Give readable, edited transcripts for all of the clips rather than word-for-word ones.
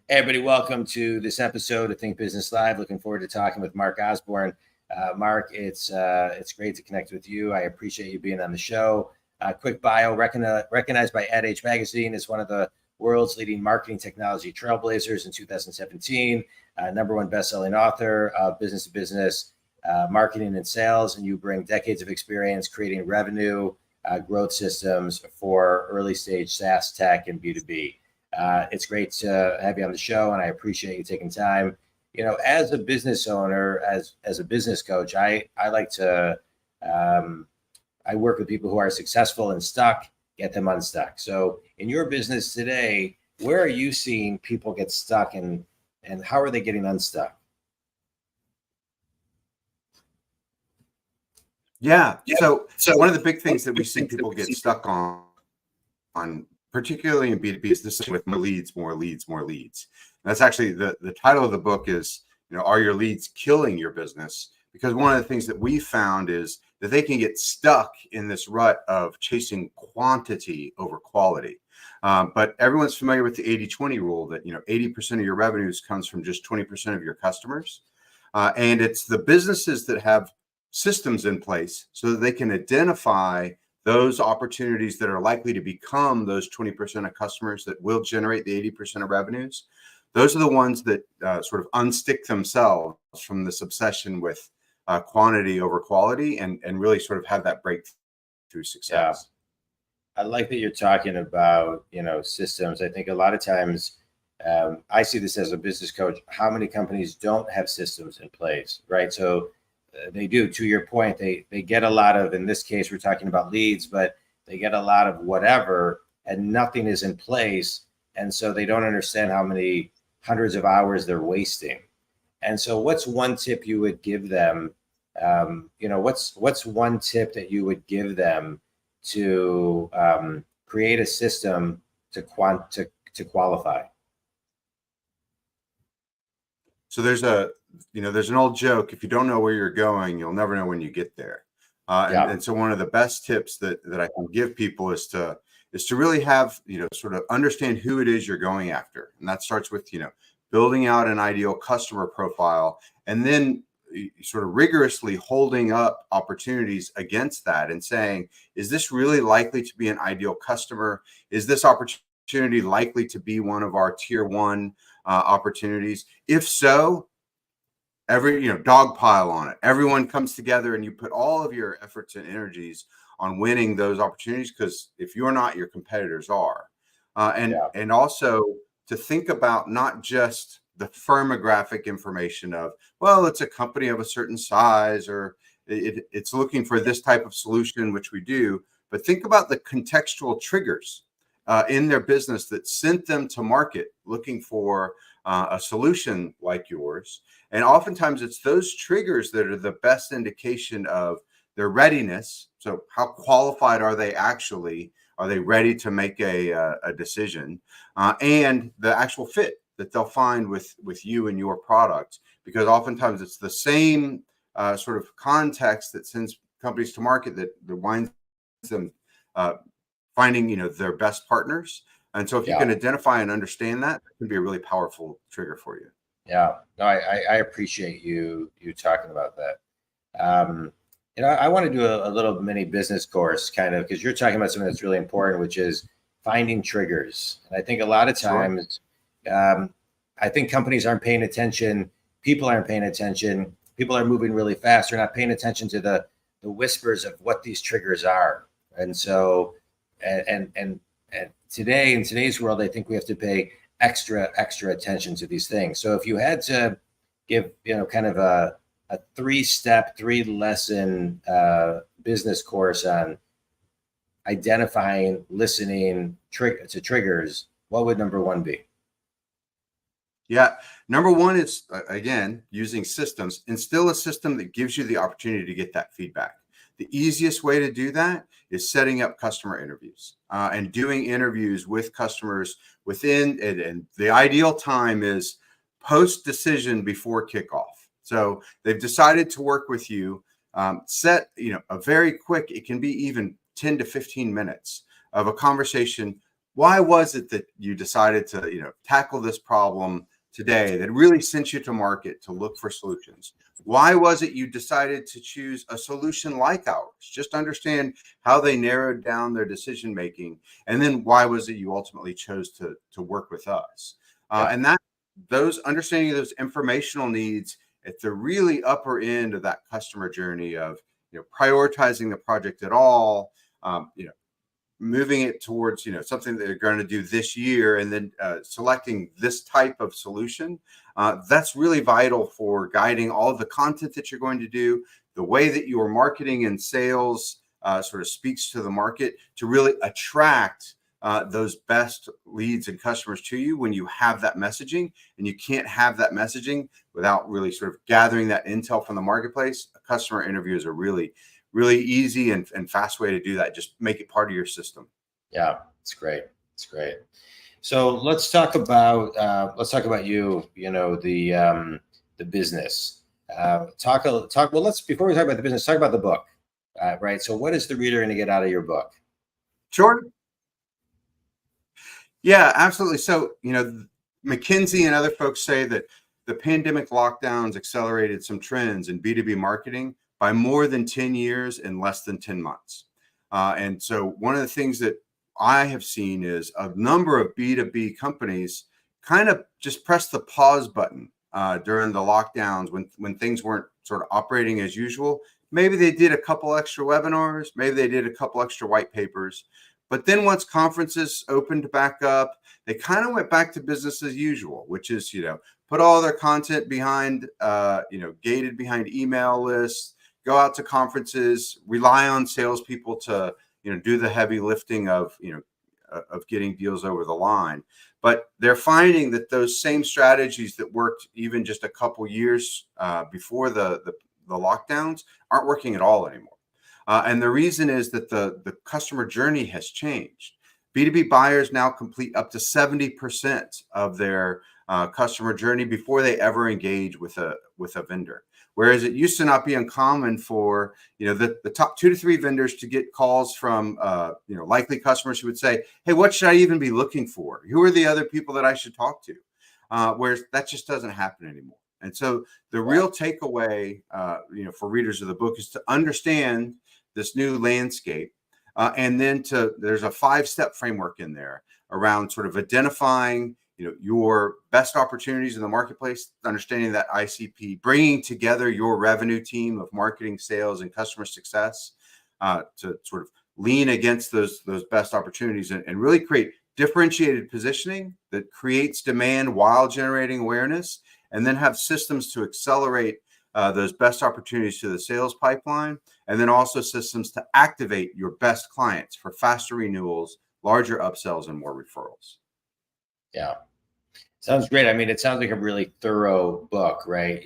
Hey everybody, welcome to this episode of Think Business Live. Looking forward to talking with Mark Osborne. Mark, it's great to connect with you. I appreciate you being on the show. Quick bio, recognized by AdAge magazine as one of the world's leading marketing technology trailblazers in 2017, number one best-selling author of business to business marketing and sales, and you bring decades of experience creating revenue growth systems for early stage SaaS tech and B2B. It's great to have you on the show, and I appreciate you taking time. You know, as a business owner, as a business coach, I like to I work with people who are successful and stuck, get them unstuck. So in your business today, where are you seeing people get stuck, and how are they getting unstuck? Yeah. So one of the big things that we see people get stuck on particularly in B2B is this with more leads. And that's actually the title of the book is, are your leads killing your business? Because one of the things that we found is that they can get stuck in this rut of chasing quantity over quality. But everyone's familiar with the 80-20 rule that, 80% of your revenues comes from just 20% of your customers. And it's the businesses that have systems in place so that they can identify those opportunities that are likely to become those 20% of customers that will generate the 80% of revenues. Those are the ones that sort of unstick themselves from this obsession with quantity over quality and really sort of have that breakthrough success. Yeah. I like that you're talking about, systems. I think a lot of times I see this as a business coach, how many companies don't have systems in place, right? So they do, to your point, they get a lot of, in this case, we're talking about leads, but they get a lot of whatever and nothing is in place. And so they don't understand how many hundreds of hours they're wasting. And so what's one tip you would give them? What's one tip that you would give them to create a system to qualify? So there's an old joke: if you don't know where you're going, you'll never know when you get there. And so one of the best tips that I can give people is to really have, sort of understand who it is you're going after. And that starts with, building out an ideal customer profile, and then sort of rigorously holding up opportunities against that and saying, is this really likely to be an ideal customer? Is this opportunity likely to be one of our tier one opportunities? If so, dog pile on it. Everyone comes together and you put all of your efforts and energies on winning those opportunities, because if you're not, your competitors are. And also to think about not just the firmographic information of, well, it's a company of a certain size, or it's looking for this type of solution, which we do, but think about the contextual triggers in their business that sent them to market looking for a solution like yours. And oftentimes it's those triggers that are the best indication of their readiness. So how qualified are they actually? Are they ready to make a decision? And the actual fit that they'll find with you and your product. Because oftentimes it's the same sort of context that sends companies to market that winds them finding, their best partners. And so if you can identify and understand that, it can be a really powerful trigger for you. Yeah, no, I appreciate you talking about that. I want to do a little mini business course, kind of, because you're talking about something that's really important, which is finding triggers. And I think a lot of times, I think companies aren't paying attention. People aren't paying attention. People are moving really fast. They're not paying attention to the whispers of what these triggers are. And so, and today, in today's world, I think we have to pay extra attention to these things. So if you had to give, kind of a 3-step, 3-lesson business course on identifying, listening to triggers, what would number one be? Yeah. Number one is, again, using systems. Instill a system that gives you the opportunity to get that feedback. The easiest way to do that is setting up customer interviews and doing interviews with customers within, and the ideal time is post-decision before kickoff. So they've decided to work with you. Set, a very quick, it can be even 10 to 15 minutes of a conversation why was it that you decided to, tackle this problem today that really sent you to market to look for solutions? Why was it you decided to choose a solution like ours? Just understand how they narrowed down their decision making, and then why was it you ultimately chose to work with us? And that those understanding of those informational needs at the really upper end of that customer journey of prioritizing the project at all, moving it towards something that they're going to do this year, and then selecting this type of solution. That's really vital for guiding all of the content that you're going to do, the way that your marketing and sales sort of speaks to the market to really attract those best leads and customers to you when you have that messaging. And you can't have that messaging without really sort of gathering that intel from the marketplace. Customer interviews are really easy and fast way to do that. Just make it part of your system. Yeah, it's great. It's great. So let's talk about you. The business. Well, let's before we talk about the business, talk about the book. Right. So what is the reader going to get out of your book? Sure. Yeah, absolutely. So McKinsey and other folks say that the pandemic lockdowns accelerated some trends in B2B marketing by more than 10 years in less than 10 months. And so one of the things that I have seen is a number of B2B companies kind of just press the pause button during the lockdowns when things weren't sort of operating as usual. Maybe they did a couple extra webinars, maybe they did a couple extra white papers. But then once conferences opened back up, they kind of went back to business as usual, which is, put all their content behind, gated behind email lists, go out to conferences, rely on salespeople to, do the heavy lifting of getting deals over the line. But they're finding that those same strategies that worked even just a couple years before the lockdowns aren't working at all anymore. And the reason is that the customer journey has changed. B2B buyers now complete up to 70% of their customer journey before they ever engage with a vendor. Whereas it used to not be uncommon for the top 2 to 3 vendors to get calls from likely customers who would say, "Hey, what should I even be looking for? Who are the other people that I should talk to?" Whereas that just doesn't happen anymore. And so the real takeaway, for readers of the book is to understand this new landscape. And then there's a 5-step framework in there around sort of identifying, your best opportunities in the marketplace, understanding that ICP, bringing together your revenue team of marketing, sales, and customer success to sort of lean against those best opportunities and really create differentiated positioning that creates demand while generating awareness, and then have systems to accelerate those best opportunities to the sales pipeline, and then also systems to activate your best clients for faster renewals, larger upsells, and more referrals. Yeah. Sounds great. I mean, it sounds like a really thorough book, right?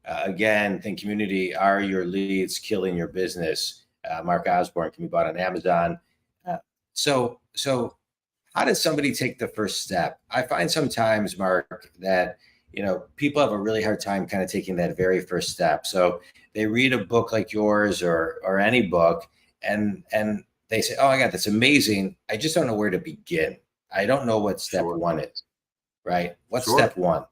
Again, think community are your leads killing your business. Mark Osborne can be bought on Amazon. So how does somebody take the first step? I find sometimes, Mark, that people have a really hard time kind of taking that very first step. So they read a book like yours or any book, and they say, "Oh my God, that's amazing. I just don't know where to begin. I don't know what step one is." Right? What's step one?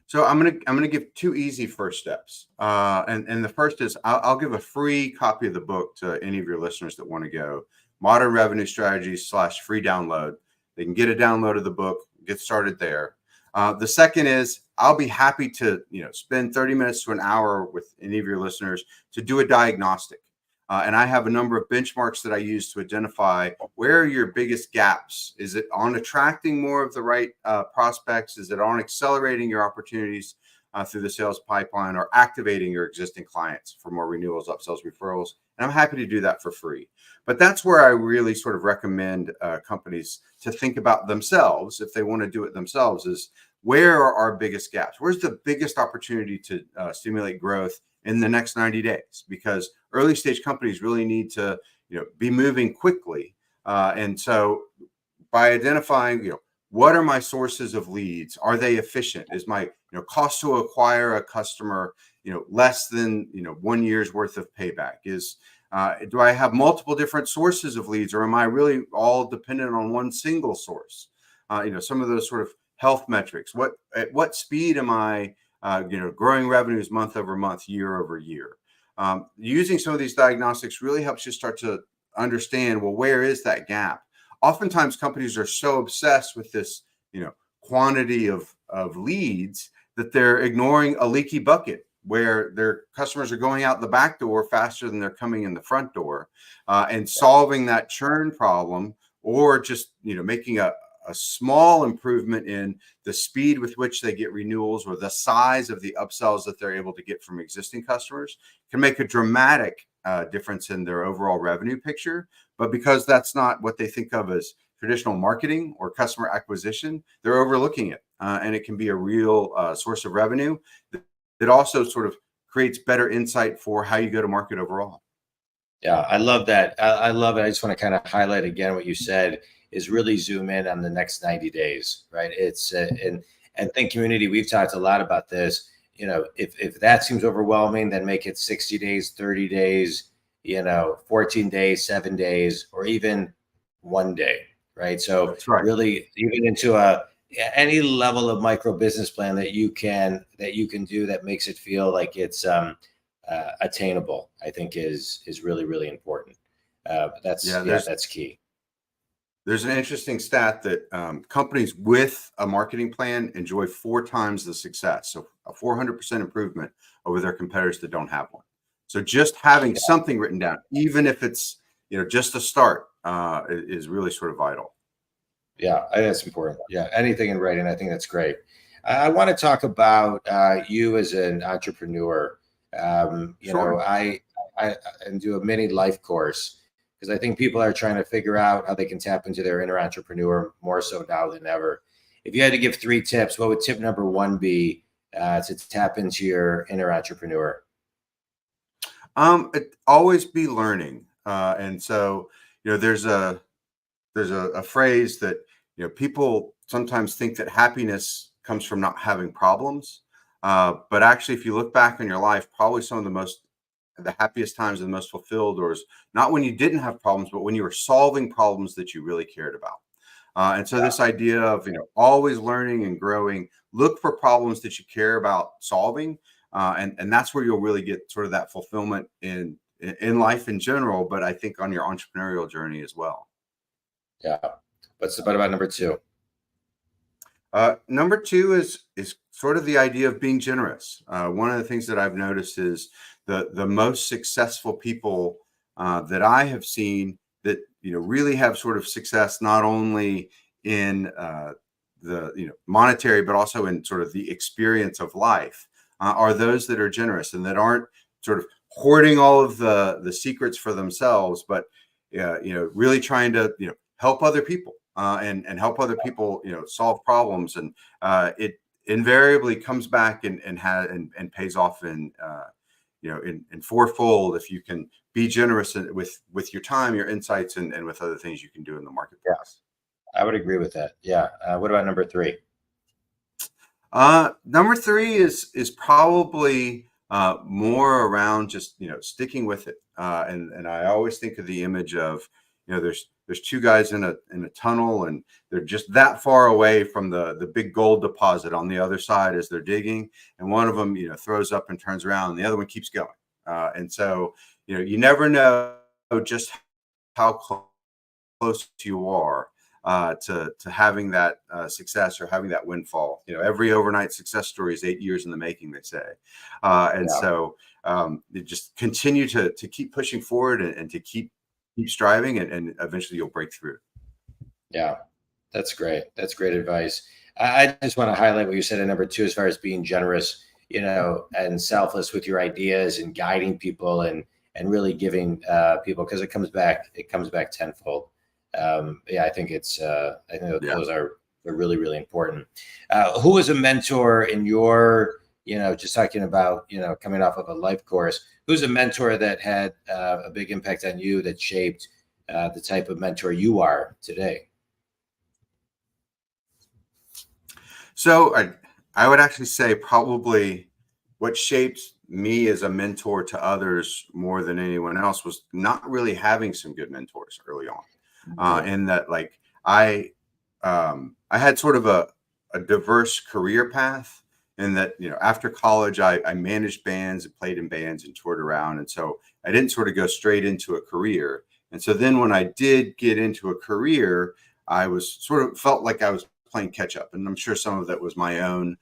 So I'm gonna give 2 easy first steps. And the first is I'll give a free copy of the book to any of your listeners that want to go. Modern Revenue Strategies / free download. They can get a download of the book, get started there. The second is I'll be happy to spend 30 minutes to an hour with any of your listeners to do a diagnostic. And I have a number of benchmarks that I use to identify where are your biggest gaps. Is it on attracting more of the right prospects? Is it on accelerating your opportunities through the sales pipeline, or activating your existing clients for more renewals, upsells, referrals? And I'm happy to do that for free. But that's where I really sort of recommend companies to think about themselves, if they want to do it themselves, is where are our biggest gaps? Where's the biggest opportunity to stimulate growth in the next 90 days? Because early stage companies really need to be moving quickly. And so by identifying, what are my sources of leads? Are they efficient? Is my cost to acquire a customer less than 1 year's worth of payback? Is Do I have multiple different sources of leads, or am I really all dependent on one single source? Some of those sort of health metrics. At what speed am I, growing revenues month over month, year over year? Using some of these diagnostics really helps you start to understand, well, where is that gap? Oftentimes, companies are so obsessed with this, quantity of leads that they're ignoring a leaky bucket where their customers are going out the back door faster than they're coming in the front door, and solving that churn problem, or just making a small improvement in the speed with which they get renewals or the size of the upsells that they're able to get from existing customers can make a dramatic difference in their overall revenue picture. But because that's not what they think of as traditional marketing or customer acquisition, they're overlooking it. And it can be a real source of revenue that also sort of creates better insight for how you go to market overall. Yeah, I love that. I love it. I just want to kind of highlight again what you said is really zoom in on the next 90 days, right? It's and Think Community, we've talked a lot about this. If that seems overwhelming, then make it 60 days, 30 days, 14 days, 7 days, or even 1 day, right? So that's right. Really even into any level of micro business plan that you can do that makes it feel like it's attainable, I think is really, really important. That's key. There's an interesting stat that companies with a marketing plan enjoy 4 times the success, so a 400% improvement over their competitors that don't have one. So just having something written down, even if it's just a start, is really sort of vital. Yeah, I think that's important. Yeah, anything in writing, I think that's great. I want to talk about you as an entrepreneur. Sure. I do a mini life course because I think people are trying to figure out how they can tap into their inner entrepreneur more so now than ever. If you had to give 3 tips, what would tip number 1 be to tap into your inner entrepreneur? Always be learning. And so, there's a phrase that, people sometimes think that happiness comes from not having problems. But actually, if you look back on your life, probably some of the happiest times and the most fulfilled, or is not when you didn't have problems, but when you were solving problems that you really cared about. And so this idea of, always learning and growing, look for problems that you care about solving. And that's where you'll really get sort of that fulfillment in life in general, but I think on your entrepreneurial journey as well. Yeah. What about number 2? Number 2 is sort of the idea of being generous. One of the things that I've noticed is the most successful people that I have seen that really have sort of success not only in the monetary, but also in sort of the experience of life, are those that are generous and that aren't sort of hoarding all of the secrets for themselves, but really trying to help other people and help other people solve problems, and it invariably comes back and pays off in fourfold if you can be generous with your time, your insights, and with other things you can do in the marketplace. Yeah, I would agree with that. Yeah. What about number 3? Number 3 is probably more around just sticking with it. And I always think of the image of there's 2 guys in a tunnel, and they're just that far away from the big gold deposit on the other side as they're digging, and one of them throws up and turns around, and the other one keeps going. And so you never know just how close you are to having that success or having that windfall. Every overnight success story is 8 years in the making, they say. So you just continue to keep pushing forward and to keep striving, and eventually you'll break through. Yeah, that's great. That's great advice. I just want to highlight what you said at number 2, as far as being generous, and selfless with your ideas and guiding people and really giving people, because it comes back tenfold. I think those are really, really important. Who was a mentor in your, just talking about, coming off of a life course, who's a mentor that had a big impact on you that shaped the type of mentor you are today? So I would actually say probably what shaped me as a mentor to others more than anyone else was not really having some good mentors early on. And that like I had sort of a diverse career path, and that, after college, I managed bands and played in bands and toured around. And so I didn't sort of go straight into a career. And so then when I did get into a career, I was sort of felt like I was playing catch up. And I'm sure some of that was my own,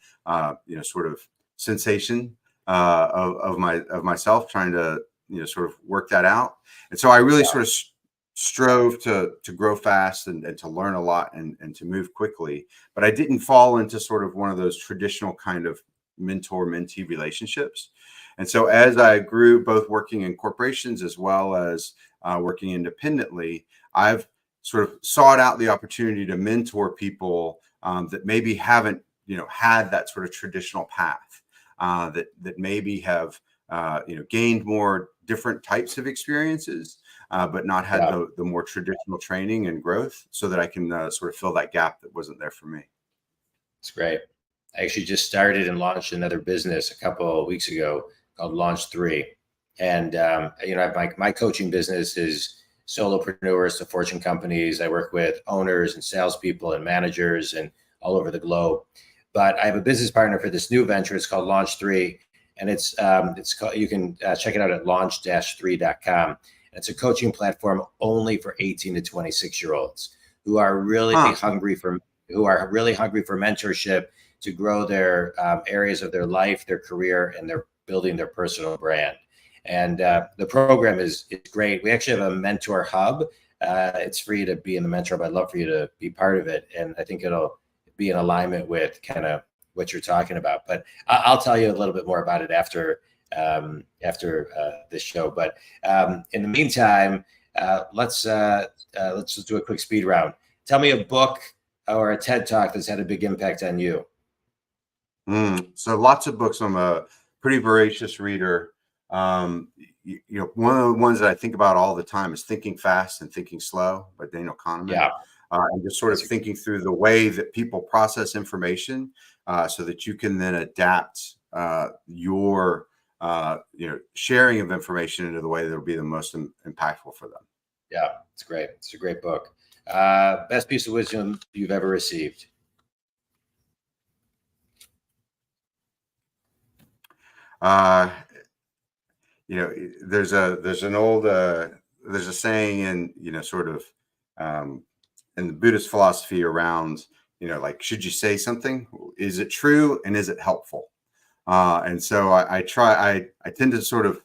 sort of sensation of myself trying to, sort of work that out. And so I really sort of strove to grow fast and to learn a lot and to move quickly. But I didn't fall into sort of one of those traditional kind of mentor-mentee relationships. And so as I grew, both working in corporations as well as working independently, I've sort of sought out the opportunity to mentor people that maybe haven't, had that sort of traditional path, that maybe have, gained more different types of experiences, but not had the more traditional training and growth, so that I can sort of fill that gap that wasn't there for me. It's great. I actually just started and launched another business a couple of weeks ago called Launch 3. And, my coaching business is solopreneurs to Fortune companies. I work with owners and salespeople and managers and all over the globe. But I have a business partner for this new venture. It's called Launch 3. And it's called, you can check it out at launch-3.com. It's a coaching platform only for 18 to 26-year-olds who are really hungry for mentorship to grow their areas of their life, their career, and they're building their personal brand. And the program is great. We actually have a mentor hub. It's free to be in the mentor hub. I'd love for you to be part of it. And I think it'll be in alignment with kind of what you're talking about. But I'll tell you a little bit more about it after this show. But in the meantime, let's just do a quick speed round. Tell me a book or a TED Talk that's had a big impact on you. So lots of books. I'm a pretty voracious reader. One of the ones that I think about all the time is Thinking Fast and Thinking Slow by Daniel Kahneman. Yeah. And just sort of thinking through the way that people process information, so that you can then adapt your sharing of information into the way that will be the most impactful for them. Yeah, it's great. It's a great book. Best piece of wisdom you've ever received? There's a saying in, sort of, in the Buddhist philosophy around, like, should you say something? Is it true? And is it helpful? And so I tend to sort of,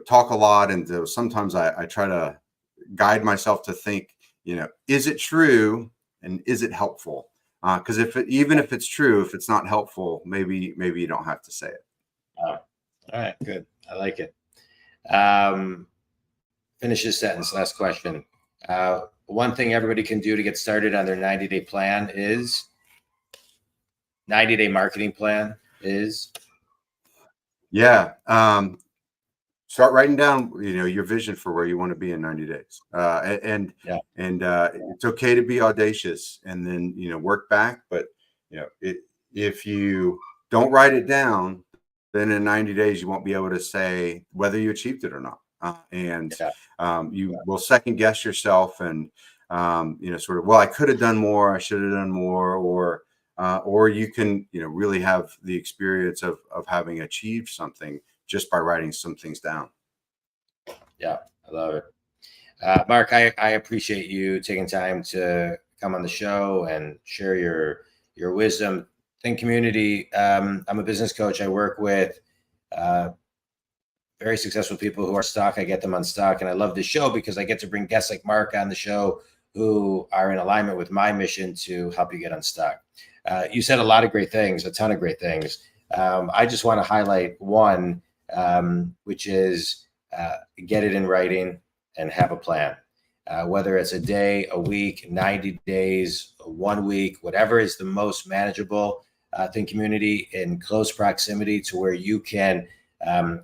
talk a lot. And sometimes I try to guide myself to think, is it true? And is it helpful? Because even if it's true, if it's not helpful, maybe you don't have to say it. All right, good. I like it. Finish this sentence. Last question. One thing everybody can do to get started on their 90-day plan is 90-day marketing plan is. Yeah. Start writing down, your vision for where you want to be in 90 days. And it's okay to be audacious and then, work back. But, if you don't write it down, then in 90 days, you won't be able to say whether you achieved it or not. You will second guess yourself and, sort of, well, I could have done more. I should have done more. Or you can, really have the experience of having achieved something just by writing some things down. Yeah, I love it. Mark, I appreciate you taking time to come on the show and share your wisdom. Think community. I'm a business coach. I work with very successful people who are stuck. I get them unstuck. And I love this show because I get to bring guests like Mark on the show who are in alignment with my mission to help you get unstuck. You said a lot of great things, a ton of great things. I just want to highlight one, which is get it in writing and have a plan. Whether it's a day, a week, 90 days, 1 week, whatever is the most manageable. Think community in close proximity to where you can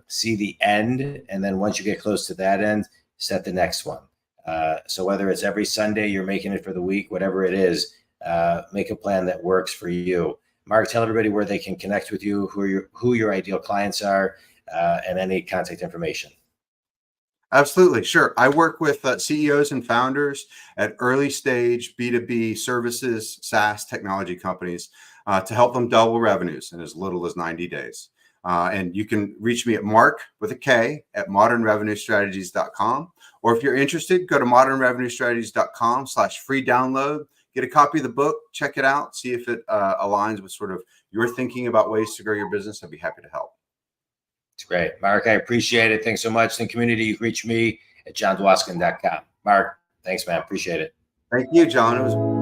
see the end. And then once you get close to that end, set the next one. So whether it's every Sunday, you're making it for the week, whatever it is, make a plan that works for you. Mark, tell everybody where they can connect with you, who your ideal clients are, and any contact information. Absolutely. Sure. I work with CEOs and founders at early stage B2B services, SaaS technology companies to help them double revenues in as little as 90 days. And you can reach me at Mark with a K at modernrevenuestrategies.com. Or if you're interested, go to modernrevenuestrategies.com/free download. Get a copy of the book, check it out, see if it aligns with sort of your thinking about ways to grow your business. I'd be happy to help. It's great. Mark, I appreciate it. Thanks so much. In the community, you can reach me at jondwoskin.com. Mark, thanks, man. Appreciate it. Thank you, John. It was